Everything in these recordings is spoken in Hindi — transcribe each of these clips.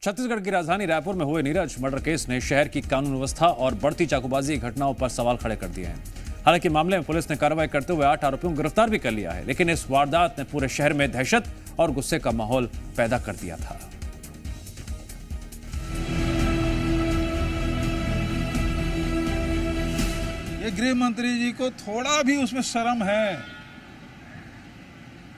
छत्तीसगढ़ की राजधानी रायपुर में हुए नीरज मर्डर केस ने शहर की कानून व्यवस्था और बढ़ती चाकूबाजी घटनाओं पर सवाल खड़े कर दिए हैं। हालांकि मामले में पुलिस ने कार्रवाई करते हुए 8 आरोपियों को गिरफ्तार भी कर लिया है, लेकिन इस वारदात ने पूरे शहर में दहशत और गुस्से का माहौल पैदा कर दिया था। ये गृह मंत्री जी को थोड़ा भी उसमें शर्म है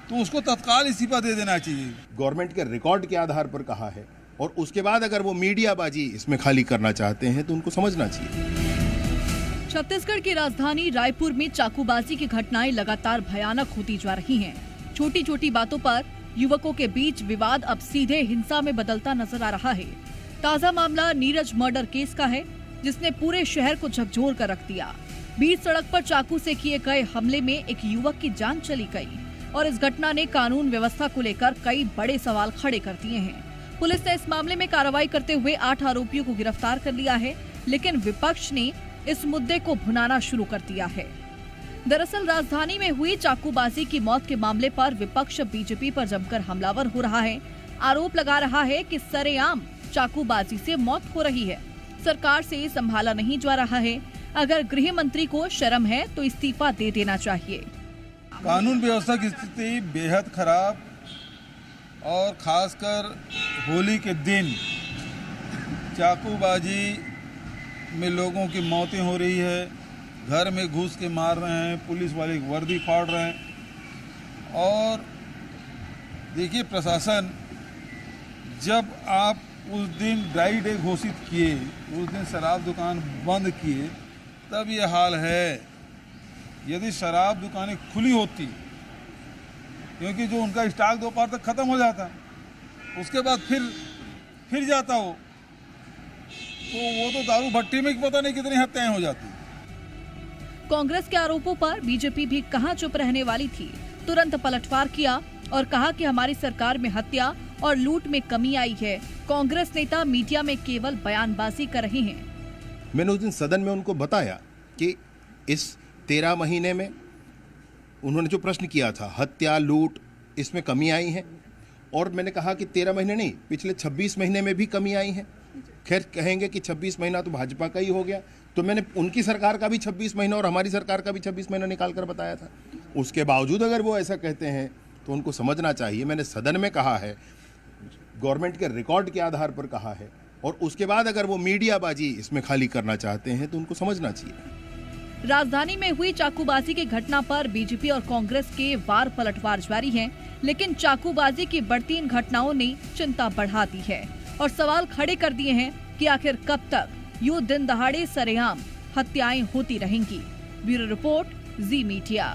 तो उसको तत्काल इस्तीफा दे देना चाहिए। गवर्नमेंट के रिकॉर्ड के आधार पर कहा है और उसके बाद अगर वो मीडियाबाजी इसमें खाली करना चाहते हैं तो उनको समझना चाहिए। छत्तीसगढ़ की राजधानी रायपुर में चाकूबाजी की घटनाएं लगातार भयानक होती जा रही हैं। छोटी छोटी बातों पर युवकों के बीच विवाद अब सीधे हिंसा में बदलता नजर आ रहा है। ताजा मामला नीरज मर्डर केस का है, जिसने पूरे शहर को झकझोर कर रख दिया। बीच सड़क पर चाकू से किए गए हमले में एक युवक की जान चली गई और इस घटना ने कानून व्यवस्था को लेकर कई बड़े सवाल खड़े कर दिए हैं। पुलिस ने इस मामले में कार्रवाई करते हुए 8 आरोपियों को गिरफ्तार कर लिया है, लेकिन विपक्ष ने इस मुद्दे को भुनाना शुरू कर दिया है। दरअसल राजधानी में हुई चाकूबाजी की मौत के मामले पर विपक्ष बीजेपी पर जमकर हमलावर हो रहा है। आरोप लगा रहा है कि सरेआम चाकूबाजी से मौत हो रही है, सरकार से संभाला नहीं जा रहा है। अगर गृह मंत्री को शर्म है तो इस्तीफा दे देना चाहिए। कानून व्यवस्था की स्थिति बेहद खराब और खासकर होली के दिन चाकूबाजी में लोगों की मौतें हो रही है, घर में घुस के मार रहे हैं, पुलिस वाले की वर्दी फाड़ रहे हैं। और देखिए प्रशासन, जब आप उस दिन ड्राई डे घोषित किए, उस दिन शराब दुकान बंद किए, तब ये हाल है। यदि शराब दुकानें खुली होती, क्योंकि जो उनका स्टॉक दोपहर तक खत्म हो जाता, उसके बाद फिर जाता हो, तो वो तो दारू भट्टी में पता नहीं कितनी हत्याएं हो जाती। कांग्रेस के आरोपों पर बीजेपी भी कहां चुप रहने वाली थी, तुरंत पलटवार किया और कहा कि हमारी सरकार में हत्या और लूट में कमी आई है। कांग्रेस नेता मीडिया में केवल बयानबाजी कर रहे हैं। मैंने उस दिन सदन में उनको बताया कि इस 13 महीने में उन्होंने जो प्रश्न किया था, हत्या लूट, इसमें कमी आई है। और मैंने कहा कि 13 महीने नहीं, पिछले 26 महीने में भी कमी आई है। खैर कहेंगे कि 26 महीना तो भाजपा का ही हो गया, तो मैंने उनकी सरकार का भी 26 महीना और हमारी सरकार का भी 26 महीना निकाल कर बताया था। उसके बावजूद अगर वो ऐसा कहते हैं तो उनको समझना चाहिए। मैंने सदन में कहा है, गवर्नमेंट के रिकॉर्ड के आधार पर कहा है और उसके बाद अगर वो मीडियाबाजी इसमें खाली करना चाहते हैं तो उनको समझना चाहिए। राजधानी में हुई चाकूबाजी की घटना पर बीजेपी और कांग्रेस के वार पलटवार जारी हैं, लेकिन चाकूबाजी की बढ़ती इन घटनाओं ने चिंता बढ़ा दी है और सवाल खड़े कर दिए हैं कि आखिर कब तक यूं दिन दहाड़े सरेआम हत्याएं होती रहेंगी। ब्यूरो रिपोर्ट, जी मीडिया।